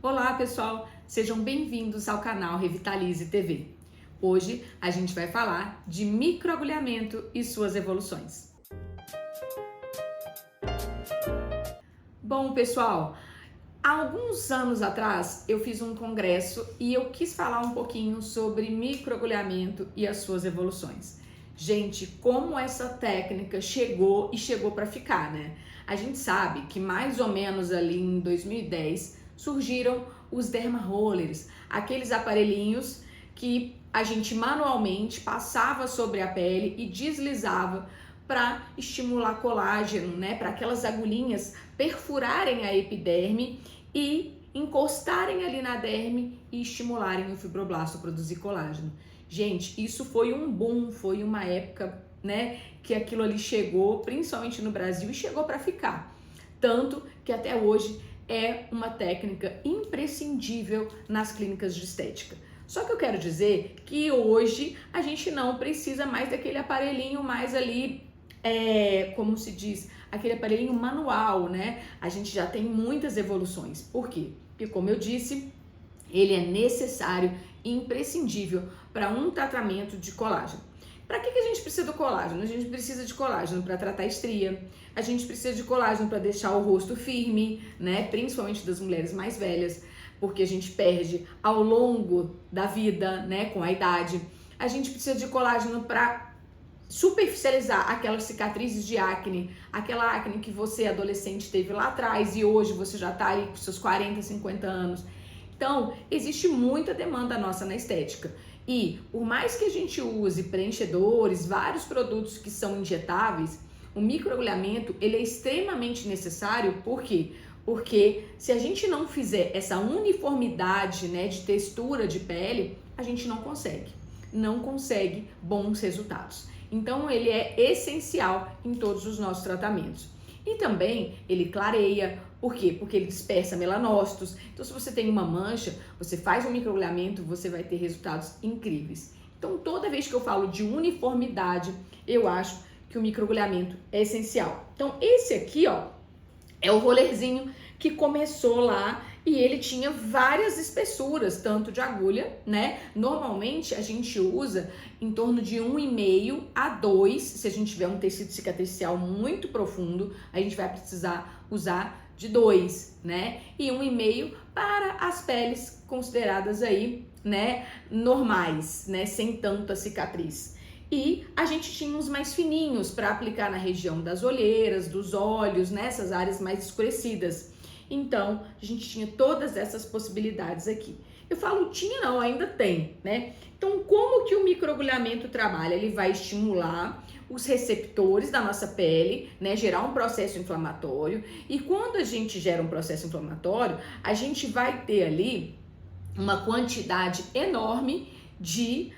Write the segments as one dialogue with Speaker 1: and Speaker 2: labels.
Speaker 1: Olá pessoal, sejam bem-vindos ao canal Revitalize TV. Hoje a gente vai falar de microagulhamento e suas evoluções. Bom pessoal, há alguns anos atrás eu fiz um congresso e eu quis falar um pouquinho sobre microagulhamento e as suas evoluções. Gente, como essa técnica chegou para ficar, né? A gente sabe que mais ou menos ali em 2010 surgiram os derma rollers, aqueles aparelhinhos que a gente manualmente passava sobre a pele e deslizava para estimular colágeno, né? Para aquelas agulhinhas perfurarem a epiderme e encostarem ali na derme e estimularem o fibroblasto a produzir colágeno. Gente, isso foi um boom, foi uma época, né, que aquilo ali chegou, principalmente no Brasil, e chegou para ficar. Tanto que até hoje é uma técnica imprescindível nas clínicas de estética. Só que eu quero dizer que hoje a gente não precisa mais daquele aparelhinho mais ali, como se diz, aquele aparelhinho manual, né? A gente já tem muitas evoluções. Por quê? Porque, como eu disse, ele é necessário e imprescindível para um tratamento de colágeno. Para que a gente precisa do colágeno? A gente precisa de colágeno para tratar estria, a gente precisa de colágeno para deixar o rosto firme, né? Principalmente das mulheres mais velhas, porque a gente perde ao longo da vida, né? Com a idade. A gente precisa de colágeno para superficializar aquelas cicatrizes de acne, aquela acne que você, adolescente, teve lá atrás e hoje você já está aí com seus 40, 50 anos. Então, existe muita demanda nossa na estética. E por mais que a gente use preenchedores, vários produtos que são injetáveis, o microagulhamento ele é extremamente necessário. Por quê? Porque se a gente não fizer essa uniformidade, né, de textura de pele, a gente não consegue bons resultados. Então ele é essencial em todos os nossos tratamentos. E também ele clareia, por quê? Porque ele dispersa melanócitos. Então se você tem uma mancha, você faz um microagulhamento, você vai ter resultados incríveis. Então toda vez que eu falo de uniformidade, eu acho que o microagulhamento é essencial. Então esse aqui, ó, é o rollerzinho que começou lá e ele tinha várias espessuras, tanto de agulha, né? Normalmente a gente usa em torno de 1,5 a 2, se a gente tiver um tecido cicatricial muito profundo, a gente vai precisar usar de 2, né? E 1,5 para as peles consideradas aí, né, normais, né, sem tanta cicatriz. E a gente tinha uns mais fininhos para aplicar na região das olheiras, dos olhos, nessas áreas mais escurecidas. Então, a gente tinha todas essas possibilidades aqui. Eu falo tinha não, ainda tem, né? Então, como que o microagulhamento trabalha? Ele vai estimular os receptores da nossa pele, né? Gerar um processo inflamatório. E quando a gente gera um processo inflamatório, a gente vai ter ali uma quantidade enorme de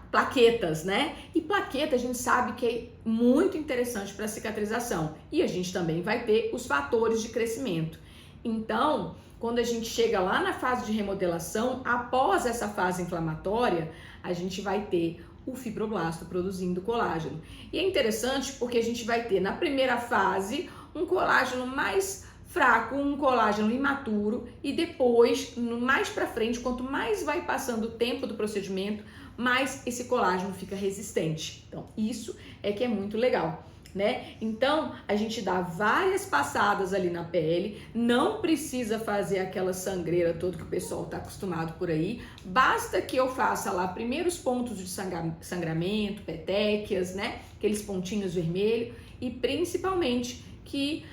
Speaker 1: plaquetas, né? E plaqueta a gente sabe que é muito interessante para cicatrização. E a gente também vai ter os fatores de crescimento. Então, quando a gente chega lá na fase de remodelação, após essa fase inflamatória, a gente vai ter o fibroblasto produzindo colágeno. E é interessante porque a gente vai ter na primeira fase um colágeno mais fraco, um colágeno imaturo, e depois, mais para frente, quanto mais vai passando o tempo do procedimento, mais esse colágeno fica resistente. Então, isso é que é muito legal, né? Então, a gente dá várias passadas ali na pele, não precisa fazer aquela sangreira toda que o pessoal está acostumado por aí, basta que eu faça lá primeiros pontos de sangramento, petequias, né? Aqueles pontinhos vermelhos, e principalmente que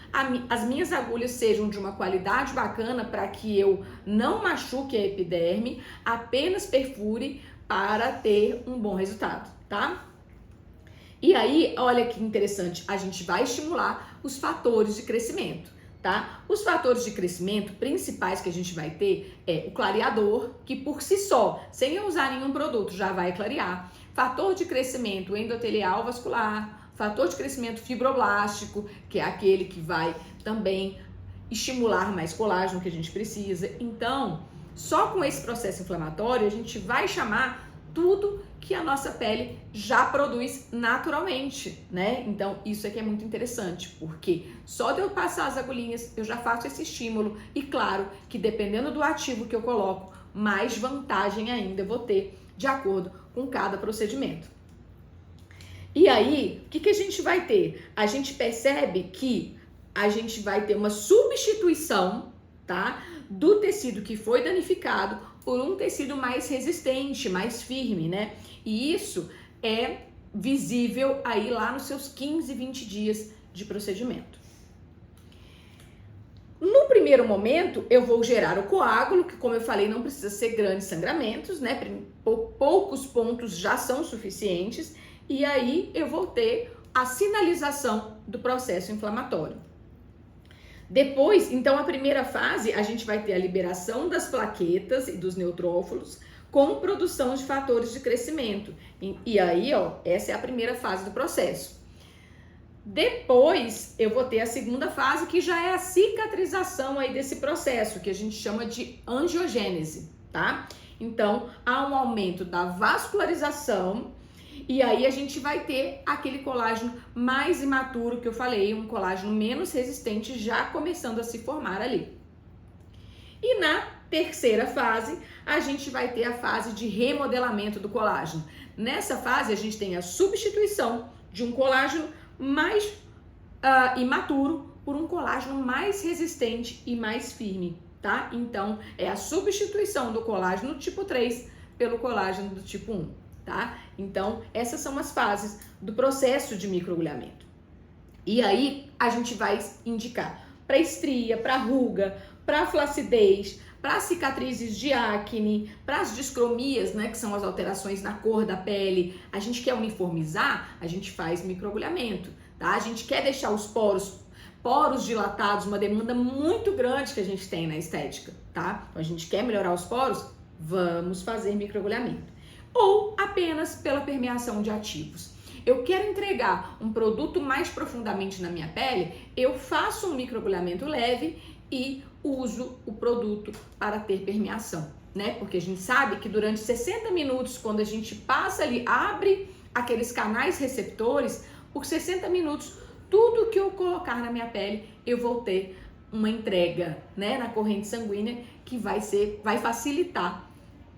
Speaker 1: as minhas agulhas sejam de uma qualidade bacana para que eu não machuque a epiderme, apenas perfure para ter um bom resultado, tá? E aí, olha que interessante, a gente vai estimular os fatores de crescimento, tá? Os fatores de crescimento principais que a gente vai ter é o clareador, que por si só, sem eu usar nenhum produto, já vai clarear. Fator de crescimento endotelial vascular, fator de crescimento fibroblástico, que é aquele que vai também estimular mais colágeno que a gente precisa. Então, só com esse processo inflamatório, a gente vai chamar tudo que a nossa pele já produz naturalmente, né? Então, isso aqui é muito interessante, porque só de eu passar as agulhinhas, eu já faço esse estímulo e claro que dependendo do ativo que eu coloco, mais vantagem ainda eu vou ter de acordo com cada procedimento. E aí, o que a gente vai ter? A gente percebe que a gente vai ter uma substituição, tá? Do tecido que foi danificado por um tecido mais resistente, mais firme, né? E isso é visível aí lá nos seus 15, 20 dias de procedimento. No primeiro momento, eu vou gerar o coágulo, que como eu falei, não precisa ser grandes sangramentos, né? Poucos pontos já são suficientes. E aí eu vou ter a sinalização do processo inflamatório. Depois, então, a primeira fase, a gente vai ter a liberação das plaquetas e dos neutrófilos com produção de fatores de crescimento. E aí, ó, essa é a primeira fase do processo. Depois, eu vou ter a segunda fase, que já é a cicatrização aí desse processo, que a gente chama de angiogênese, tá? Então, há um aumento da vascularização e aí a gente vai ter aquele colágeno mais imaturo que eu falei, um colágeno menos resistente já começando a se formar ali. E na terceira fase, a gente vai ter a fase de remodelamento do colágeno. Nessa fase, a gente tem a substituição de um colágeno mais imaturo por um colágeno mais resistente e mais firme, tá? Então, é a substituição do colágeno tipo 3 pelo colágeno do tipo 1. Tá? Então, essas são as fases do processo de microagulhamento. E aí, a gente vai indicar para estria, para ruga, para flacidez, para cicatrizes de acne, para as discromias, né, que são as alterações na cor da pele. A gente quer uniformizar, a gente faz microagulhamento, tá? A gente quer deixar os poros dilatados, uma demanda muito grande que a gente tem na estética, tá? Então, a gente quer melhorar os poros, vamos fazer microagulhamento. Ou apenas pela permeação de ativos. Eu quero entregar um produto mais profundamente na minha pele, eu faço um microagulhamento leve e uso o produto para ter permeação, né? Porque a gente sabe que durante 60 minutos, quando a gente passa ali, abre aqueles canais receptores, por 60 minutos, tudo que eu colocar na minha pele, eu vou ter uma entrega, né, na corrente sanguínea que vai facilitar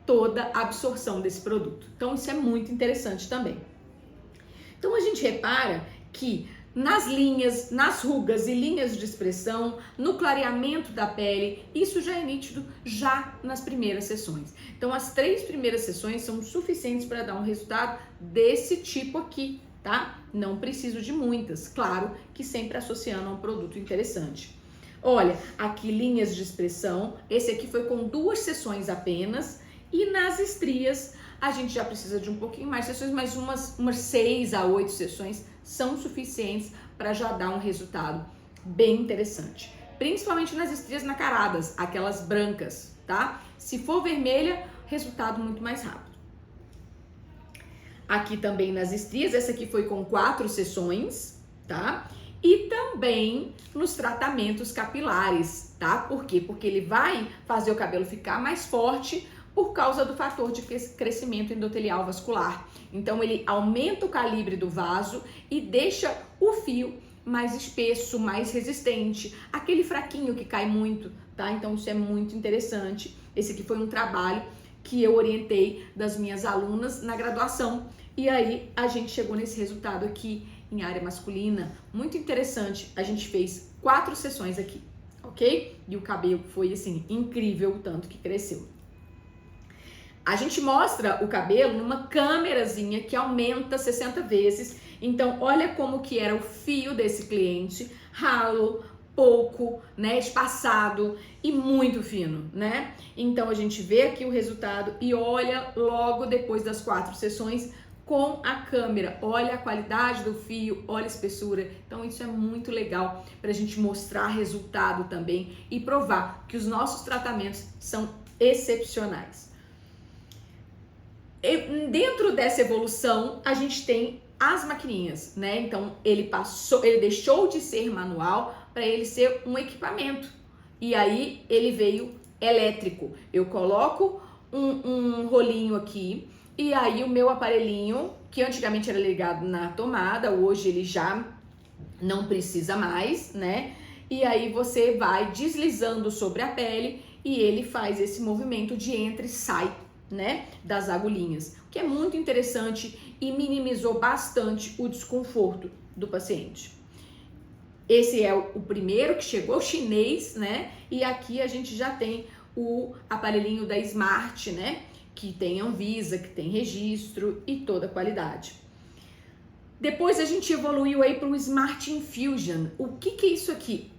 Speaker 1: toda a absorção desse produto. Então, isso é muito interessante também. Então, a gente repara que nas linhas, nas rugas e linhas de expressão, no clareamento da pele, isso já é nítido já nas primeiras sessões. Então, as 3 primeiras sessões são suficientes para dar um resultado desse tipo aqui, tá? Não preciso de muitas, claro que sempre associando a um produto interessante. Olha, aqui linhas de expressão, esse aqui foi com 2 sessões apenas. E nas estrias, a gente já precisa de um pouquinho mais de sessões, mas umas 6 a 8 sessões são suficientes para já dar um resultado bem interessante. Principalmente nas estrias nacaradas, aquelas brancas, tá? Se for vermelha, resultado muito mais rápido. Aqui também nas estrias, essa aqui foi com 4 sessões, tá? E também nos tratamentos capilares, tá? Por quê? Porque ele vai fazer o cabelo ficar mais forte, por causa do fator de crescimento endotelial vascular. Então, ele aumenta o calibre do vaso e deixa o fio mais espesso, mais resistente, aquele fraquinho que cai muito, tá? Então, isso é muito interessante. Esse aqui foi um trabalho que eu orientei das minhas alunas na graduação. E aí, a gente chegou nesse resultado aqui em área masculina. Muito interessante. A gente fez 4 sessões aqui, ok? E o cabelo foi, assim, incrível o tanto que cresceu. A gente mostra o cabelo numa câmerazinha que aumenta 60 vezes. Então, olha como que era o fio desse cliente, ralo, pouco, né, espaçado e muito fino, né? Então, a gente vê aqui o resultado e olha logo depois das 4 sessões com a câmera. Olha a qualidade do fio, olha a espessura. Então, isso é muito legal para a gente mostrar resultado também e provar que os nossos tratamentos são excepcionais. Dentro dessa evolução, a gente tem as maquininhas, né? Então, ele deixou de ser manual para ele ser um equipamento. E aí, ele veio elétrico. Eu coloco um rolinho aqui E aí o meu aparelhinho, que antigamente era ligado na tomada, hoje ele já não precisa mais, né? E aí você vai deslizando sobre a pele e ele faz esse movimento de entra e sai, né, das agulhinhas, o que é muito interessante e minimizou bastante o desconforto do paciente. Esse é o primeiro que chegou, chinês, né? E aqui a gente já tem o aparelhinho da Smart, né? Que tem Anvisa, que tem registro e toda a qualidade. Depois a gente evoluiu aí para o Smart Infusion. O que é isso aqui?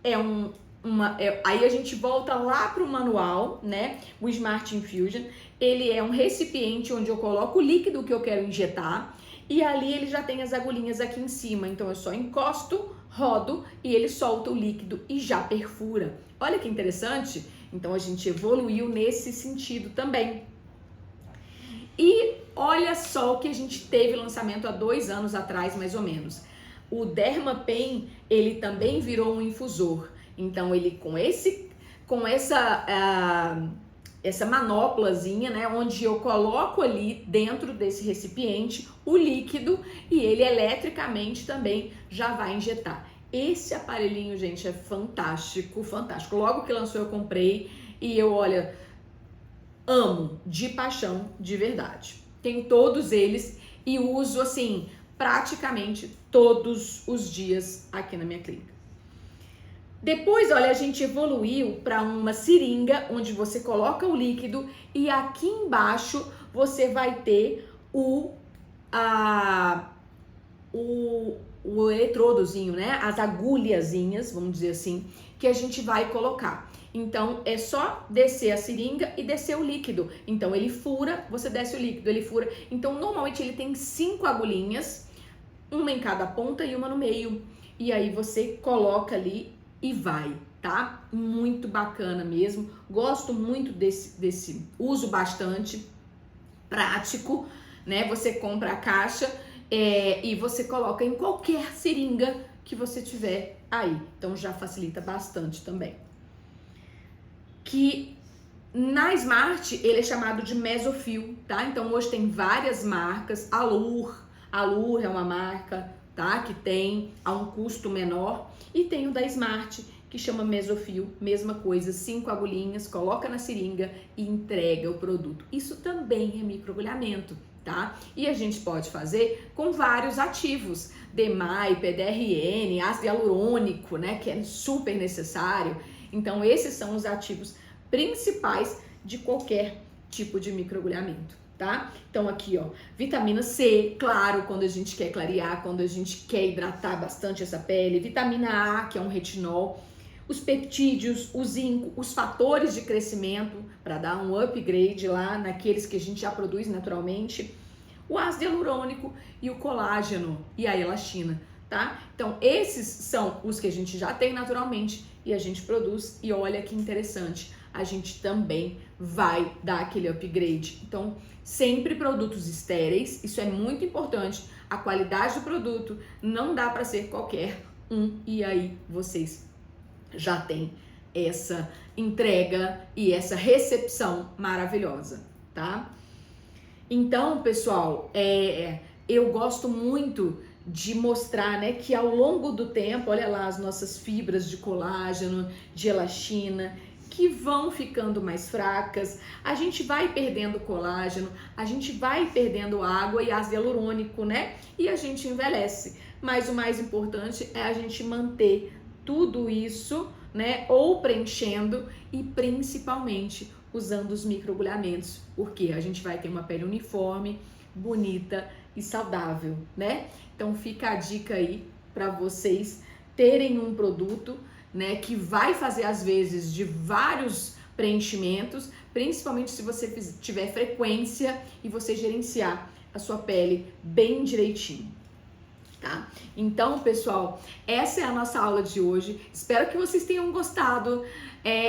Speaker 1: Aí a gente volta lá para o manual, né? O Smart Infusion, ele é um recipiente onde eu coloco o líquido que eu quero injetar e ali ele já tem as agulhinhas aqui em cima. Então eu só encosto, rodo e ele solta o líquido e já perfura. Olha que interessante. Então a gente evoluiu nesse sentido também. E olha só o que a gente teve lançamento há 2 anos atrás, mais ou menos. O Dermapen, ele também virou um infusor. Então ele com essa manoplazinha, né, onde eu coloco ali dentro desse recipiente o líquido e ele eletricamente também já vai injetar. Esse aparelhinho, gente, é fantástico, fantástico. Logo que lançou eu comprei e eu, olha, amo de paixão, de verdade. Tenho todos eles e uso assim praticamente todos os dias aqui na minha clínica. Depois, olha, a gente evoluiu para uma seringa onde você coloca o líquido e aqui embaixo você vai ter o eletrodozinho, né? As agulhazinhas, vamos dizer assim, que a gente vai colocar. Então, é só descer a seringa e descer o líquido. Então, ele fura, você desce o líquido, ele fura. Então, normalmente ele tem 5 agulhinhas, uma em cada ponta e uma no meio. E aí você coloca ali e vai, tá? Muito bacana mesmo. Gosto muito desse uso bastante prático, né? Você compra a caixa e você coloca em qualquer seringa que você tiver aí. Então, já facilita bastante também. Que na Smart ele é chamado de Mesofil, tá? Então hoje tem várias marcas, Alur é uma marca, tá? Que tem a um custo menor e tem o da Smart que chama Mesofil, mesma coisa, 5 agulhinhas, coloca na seringa e entrega o produto. Isso também é microagulhamento, tá? E a gente pode fazer com vários ativos, DMAI, PDRN, ácido hialurônico, né? Que é super necessário. Então, esses são os ativos principais de qualquer tipo de microagulhamento, tá? Então, aqui, ó, vitamina C, claro, quando a gente quer clarear, quando a gente quer hidratar bastante essa pele, vitamina A, que é um retinol, os peptídeos, o zinco, os fatores de crescimento, para dar um upgrade lá naqueles que a gente já produz naturalmente, o ácido hialurônico e o colágeno e a elastina, tá? Então, esses são os que a gente já tem naturalmente e a gente produz e olha que interessante, a gente também vai dar aquele upgrade. Então, sempre produtos estéreis, isso é muito importante, a qualidade do produto não dá para ser qualquer um e aí vocês já têm essa entrega e essa recepção maravilhosa, tá? Então, pessoal, eu gosto muito de mostrar, né, que ao longo do tempo, olha lá as nossas fibras de colágeno, de elastina, que vão ficando mais fracas, a gente vai perdendo colágeno, a gente vai perdendo água e ácido hialurônico, né? E a gente envelhece. Mas o mais importante é a gente manter tudo isso, né, ou preenchendo e principalmente usando os microagulhamentos, porque a gente vai ter uma pele uniforme, bonita e saudável, né? Então fica a dica aí para vocês terem um produto, né, que vai fazer às vezes de vários preenchimentos, principalmente se você tiver frequência e você gerenciar a sua pele bem direitinho. Tá? Então, pessoal, essa é a nossa aula de hoje. Espero que vocês tenham gostado.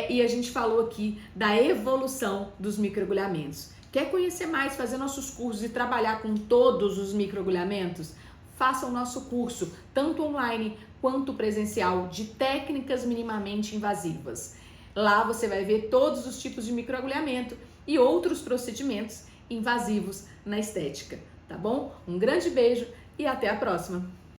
Speaker 1: E a gente falou aqui da evolução dos microagulhamentos. Quer conhecer mais, fazer nossos cursos e trabalhar com todos os microagulhamentos? Faça o nosso curso, tanto online quanto presencial, de técnicas minimamente invasivas. Lá você vai ver todos os tipos de microagulhamento e outros procedimentos invasivos na estética, tá bom? Um grande beijo e até a próxima!